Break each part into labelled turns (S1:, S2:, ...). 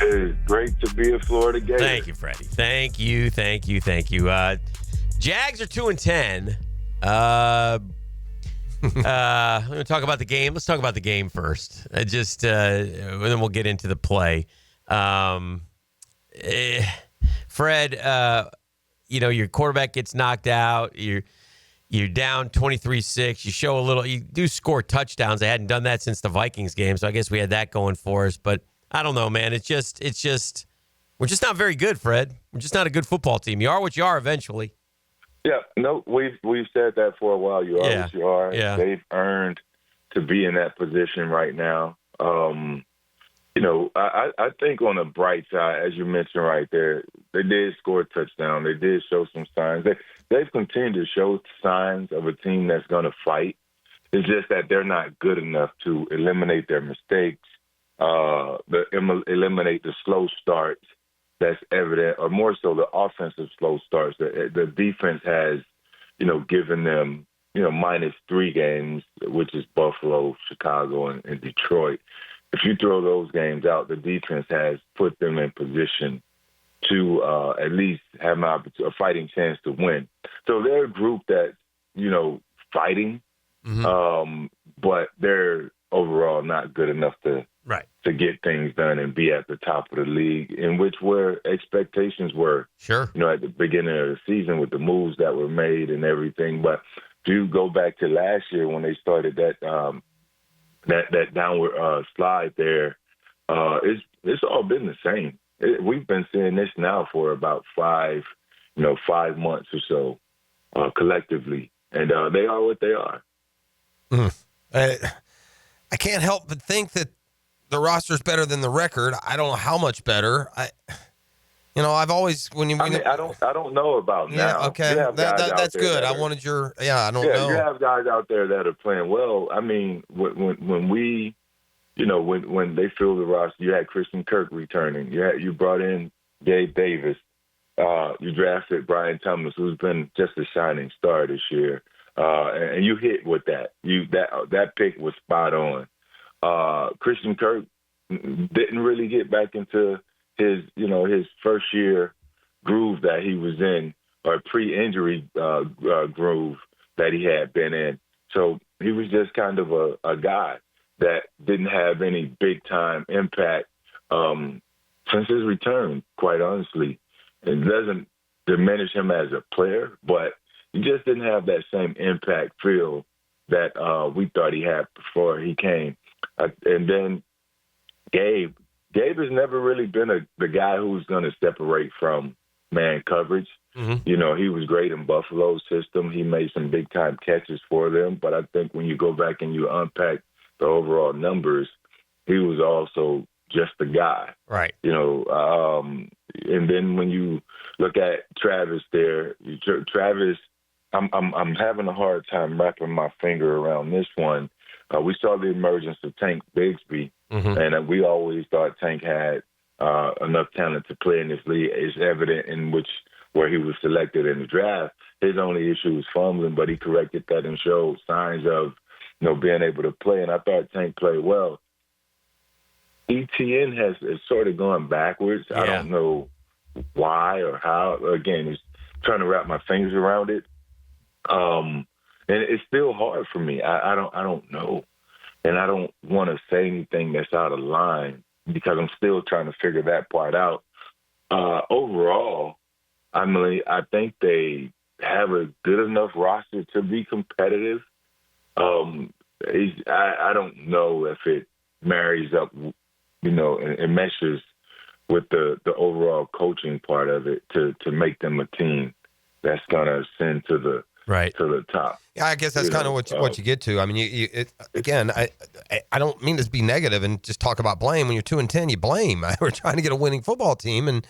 S1: It is great to be a Florida Gator.
S2: Thank you, Freddie. Thank you. Jags are 2-10. Let me talk about the game. Let's talk about the game first. And then we'll get into the play. Fred, your quarterback gets knocked out. You're down 23-6. You do score touchdowns. I hadn't done that since the Vikings game, so I guess we had that going for us. But I don't know, man. It's just we're just not very good, Fred. We're just not a good football team. You are what you are eventually.
S1: Yeah, no, we've said that for a while. You are what you are.
S2: Yeah.
S1: They've earned to be in that position right now. I think on the bright side, as you mentioned right there, they did score a touchdown. They did show some signs. They've continued to show signs of a team that's going to fight. It's just that they're not good enough to eliminate their mistakes, eliminate the slow starts that's evident, or more so the offensive slow starts. The defense has, given them, -3 games, which is Buffalo, Chicago, and Detroit. If you throw those games out, the defense has put them in position to at least have a fighting chance to win. So they're a group that's, fighting, but they're overall not good enough to get things done and be at the top of the league, in which where expectations were,
S2: sure,
S1: at the beginning of the season with the moves that were made and everything. But if you go back to last year when they started that downward slide there, it's all been the same. We've been seeing this now for about 5 months or so collectively, and they are what they are.
S3: I can't help but think that the roster's better than the record. I don't know how much better. I've always I
S1: don't know about now.
S3: Yeah, okay, that's good. I wanted your I don't know.
S1: You have guys out there that are playing well. I mean, when we, when they fill the roster, you had Christian Kirk returning. You brought in Gabe Davis. You drafted Brian Thomas, who's been just a shining star this year, and you hit with that. That pick was spot on. Christian Kirk didn't really get back into his first year groove that he was in, or pre-injury groove that he had been in. So he was just kind of a guy that didn't have any big-time impact since his return, quite honestly. It doesn't diminish him as a player, but he just didn't have that same impact feel that we thought he had before he came. And then Gabe has never really been the guy who's going to separate from man coverage. He was great in Buffalo's system. He made some big-time catches for them. But I think when you go back and you unpack the overall numbers, he was also just a guy.
S2: Right.
S1: And then when you look at Travis there, Travis, I'm having a hard time wrapping my finger around this one. We saw the emergence of Tank Bigsby, and we always thought Tank had enough talent to play in this league. It's evident in where he was selected in the draft. His only issue was fumbling, but he corrected that and showed signs of being able to play, and I thought Tank played well. ETN has sort of gone backwards. Yeah. I don't know why or how. Again, it's trying to wrap my fingers around it. And it's still hard for me. I don't know. And I don't want to say anything that's out of line because I'm still trying to figure that part out. Overall, I think they have a good enough roster to be competitive. I don't know if it marries up, and meshes with the overall coaching part of it to make them a team that's going to ascend to the top.
S3: Yeah, I guess that's kind of what you get to. I mean, again, I don't mean to be negative and just talk about blame. When you're 2-10, you blame. We're trying to get a winning football team, and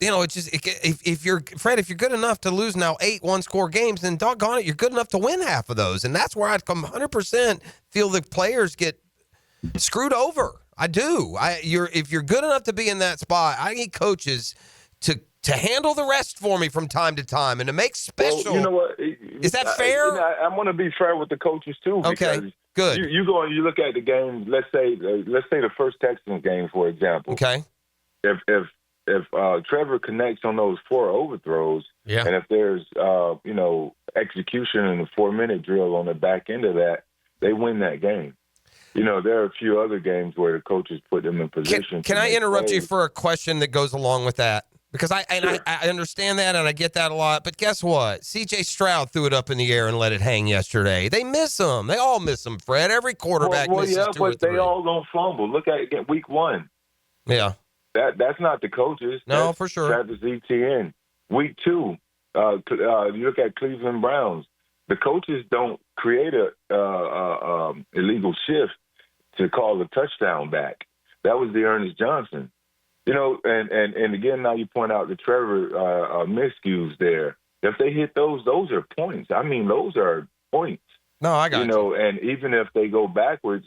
S3: it's just if you're good enough to lose now 8 one-score games, then doggone it, you're good enough to win half of those, and that's where I'd come 100% feel the players get screwed over. I do. If you're good enough to be in that spot, I need coaches to handle the rest for me from time to time and to make special.
S1: Well, you know what?
S3: Is that fair?
S1: I want to be fair with the coaches too.
S3: Okay, good.
S1: You go and you look at the game. Let's say the first Texans game, for example.
S3: Okay.
S1: if Trevor connects on those 4 overthrows,
S2: Yeah.
S1: and if there's execution in the 4-minute drill on the back end of that, they win that game. There are a few other games where the coaches put them in position.
S3: Can I interrupt you for a question that goes along with that? Because I understand that and I get that a lot. But guess what? C.J. Stroud threw it up in the air and let it hang yesterday. They miss him. They all miss him, Fred. Every quarterback misses 2 or 3.
S1: But they all don't fumble. Look at it, week 1.
S3: Yeah.
S1: That's not the coaches.
S3: No,
S1: That's
S3: for sure.
S1: Travis Etienne. Week 2, you look at Cleveland Browns. The coaches don't create a illegal shift to call a touchdown back. That was the Ernest Johnson. And again, now you point out the Trevor miscues there. If they hit those are points. I mean, those are points.
S3: No, I got you.
S1: And even if they go backwards,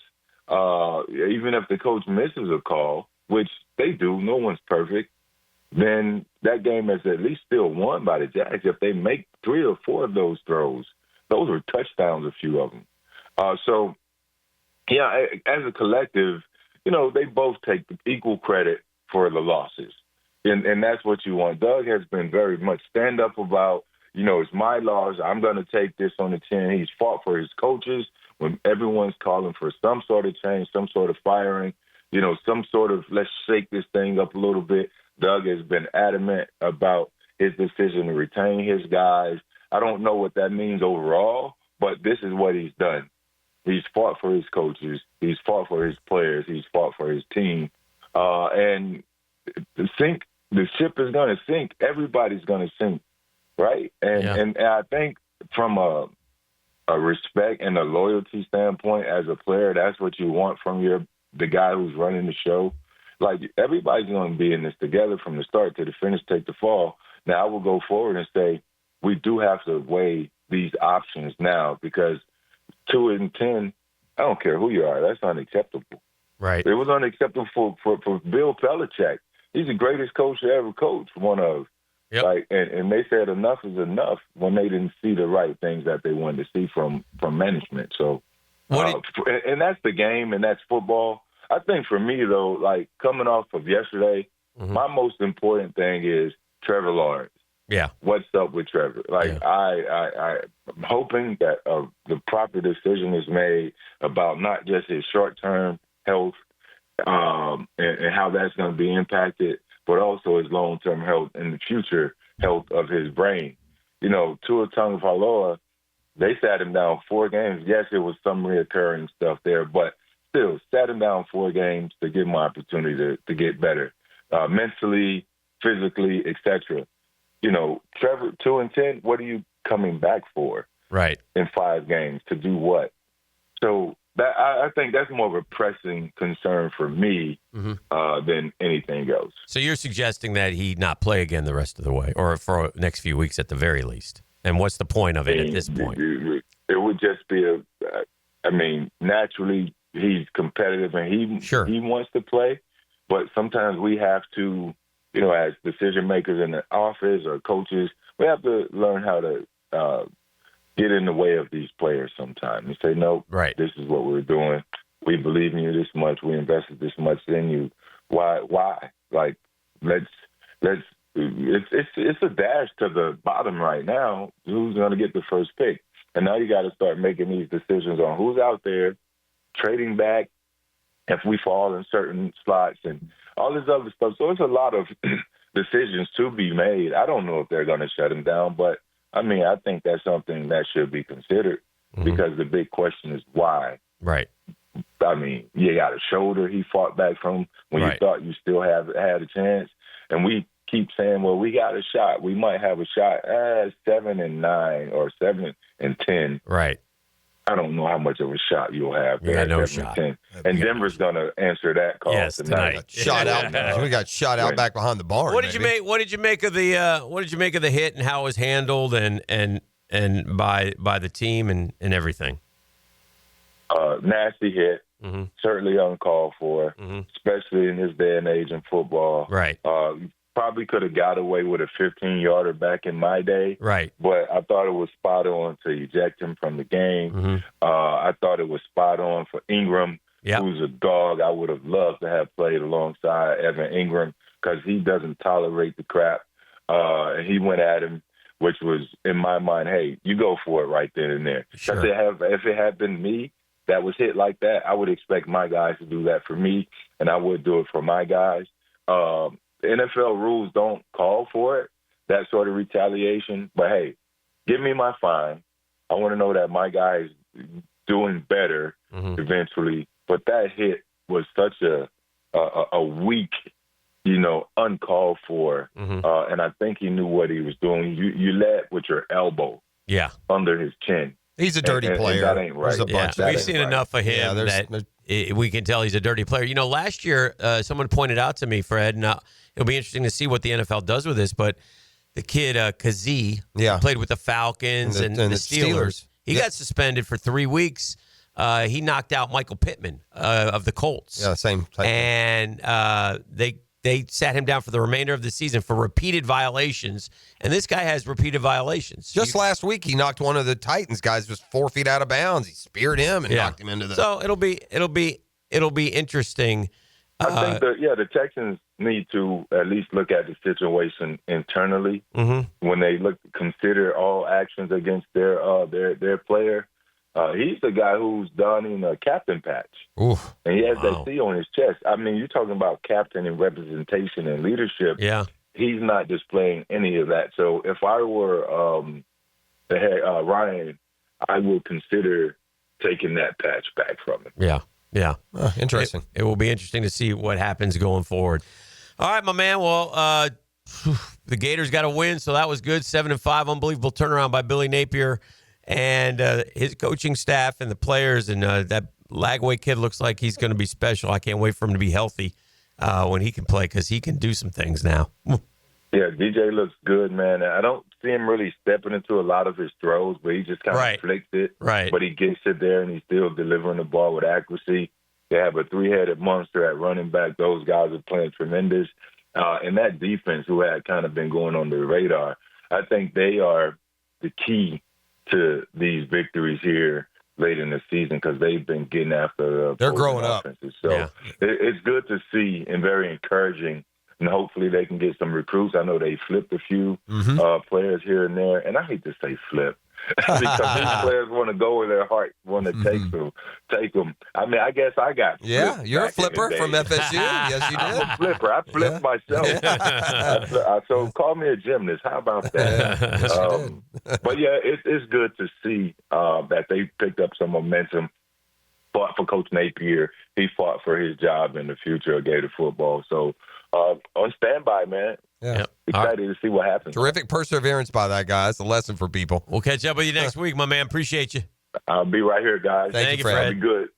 S1: even if the coach misses a call, which they do, no one's perfect, then that game is at least still won by the Jags. If they make 3 or 4 of those throws, those were touchdowns, a few of them. So, yeah, as a collective, they both take equal credit for the losses. And that's what you want. Doug has been very much stand up about, it's my loss. I'm going to take this on the chin. He's fought for his coaches when everyone's calling for some sort of change, some sort of firing, some sort of let's shake this thing up a little bit. Doug has been adamant about his decision to retain his guys. I don't know what that means overall, but this is what he's done. He's fought for his coaches. He's fought for his players. He's fought for his team. And the ship is going to sink. Everybody's going to sink, right? And I think from a respect and a loyalty standpoint as a player, that's what you want from the guy who's running the show. Like, everybody's going to be in this together from the start to the finish, take the fall. Now, I will go forward and say we do have to weigh these options now because 2-10, I don't care who you are. That's unacceptable.
S2: Right.
S1: It was unacceptable for Bill Belichick. He's the greatest coach to ever coach, one of. Yep. And they said enough is enough when they didn't see the right things that they wanted to see from management. So, and that's the game, and that's football. I think for me, though, like coming off of yesterday, my most important thing is Trevor Lawrence.
S2: Yeah.
S1: What's up with Trevor? I'm hoping that the proper decision is made about not just his short-term health and how that's going to be impacted, but also his long-term health and the future health of his brain. Tua Tagovailoa, they sat him down 4 games. Yes, it was some reoccurring stuff there, but still sat him down 4 games to give him an opportunity to get better mentally, physically, etc. Trevor, 2-10, what are you coming back for?
S2: Right.
S1: In 5 games to do what? So that I think that's more of a pressing concern for me than anything else.
S2: So you're suggesting that he not play again the rest of the way, or for the next few weeks at the very least? And what's the point of it at this point?
S1: It would just be naturally he's competitive and he wants to play, but sometimes we have to, as decision makers in the office or coaches, we have to learn how to get in the way of these players sometimes and say, no,
S2: right,
S1: this is what we're doing. We believe in you this much. We invested this much in you. Why? Like, it's a dash to the bottom right now. Who's going to get the first pick? And now you got to start making these decisions on who's out there, trading back if we fall in certain slots and all this other stuff. So it's a lot of decisions to be made. I don't know if they're going to shut him down, but I think that's something that should be considered because the big question is why.
S2: Right.
S1: You got a shoulder he fought back from when you thought you still had a chance. And we keep saying, well, we got a shot. We might have a shot. 7-9 or 7-10.
S2: Right.
S1: I don't know how much of a shot you'll have.
S2: Yeah, no shot.
S1: And Denver's going to answer that call tonight.
S3: Shot out. We got shot out back behind the barn.
S2: What did you make of the hit and how it was handled and by the team and everything?
S1: Nasty hit. Certainly uncalled for, especially in this day and age in football.
S2: Right.
S1: Probably could have got away with a 15-yarder back in my day.
S2: Right.
S1: But I thought it was spot on to eject him from the game. I thought it was spot on for Ingram, who's a dog. I would have loved to have played alongside Evan Ingram, because he doesn't tolerate the crap. And he went at him, which was, in my mind, hey, you go for it right then and there.
S2: Sure.
S1: If it had been me that was hit like that, I would expect my guys to do that for me, and I would do it for my guys. The NFL rules don't call for it, that sort of retaliation. But, hey, give me my fine. I want to know that my guy is doing better eventually. But that hit was such a weak, uncalled for. And I think he knew what he was doing. You led with your elbow under his chin.
S3: He's a dirty player.
S1: And that ain't right.
S2: We've seen enough of him that we can tell he's a dirty player. Last year, someone pointed out to me, Fred, and it'll be interesting to see what the NFL does with this, but the kid, Kazee, played with the Falcons and the Steelers. He got suspended for 3 weeks. He knocked out Michael Pittman of the Colts.
S3: Yeah, same type.
S2: And they sat him down for the remainder of the season for repeated violations. And this guy has repeated violations.
S3: Just last week, he knocked one of the Titans guys just 4 feet out of bounds. He speared him and knocked him into the.
S2: So it'll be interesting.
S1: I think the Texans need to at least look at the situation internally when they consider all actions against their player. He's the guy who's donning a captain patch.
S3: Oof.
S1: And he has that C on his chest. I mean, you're talking about captain and representation and leadership.
S2: Yeah.
S1: He's not displaying any of that. So if I were Ryan, I would consider taking that patch back from him.
S2: Yeah. Yeah.
S3: Interesting.
S2: It will be interesting to see what happens going forward. All right, my man. Well, the Gators got a win, so that was good. 7-5, unbelievable turnaround by Billy Napier and his coaching staff and the players. And that Lagway kid looks like he's going to be special. I can't wait for him to be healthy when he can play, because he can do some things now.
S1: Yeah, DJ looks good, man. I don't see him really stepping into a lot of his throws, but he just kind of flicks it.
S2: Right.
S1: But he gets it there, and he's still delivering the ball with accuracy. They have a three-headed monster at running back. Those guys are playing tremendous. And that defense, who had kind of been going on the radar, I think they are the key to these victories here late in the season, because they've been getting after
S3: they're growing
S1: offenses. So it's good to see and very encouraging. And hopefully they can get some recruits. I know they flipped a few players here and there. And I hate to say flip because these players want to go where their heart want to take them. I mean, I guess I got flipped.
S3: Yeah, you're a flipper from FSU. Yes, you did.
S1: I'm a flipper. I flipped myself. So call me a gymnast. How about that?
S3: Yes,
S1: but, yeah, it's good to see that they picked up some momentum. Fought for Coach Napier. He fought for his job in the future of Gator football. So, on standby, man.
S3: Yeah.
S1: Excited to see what happens.
S3: Terrific perseverance by that guy. It's a lesson for people.
S2: We'll catch up with you next week, my man. Appreciate you.
S1: I'll be right here, guys.
S3: Thank you, Fred.
S1: Be good.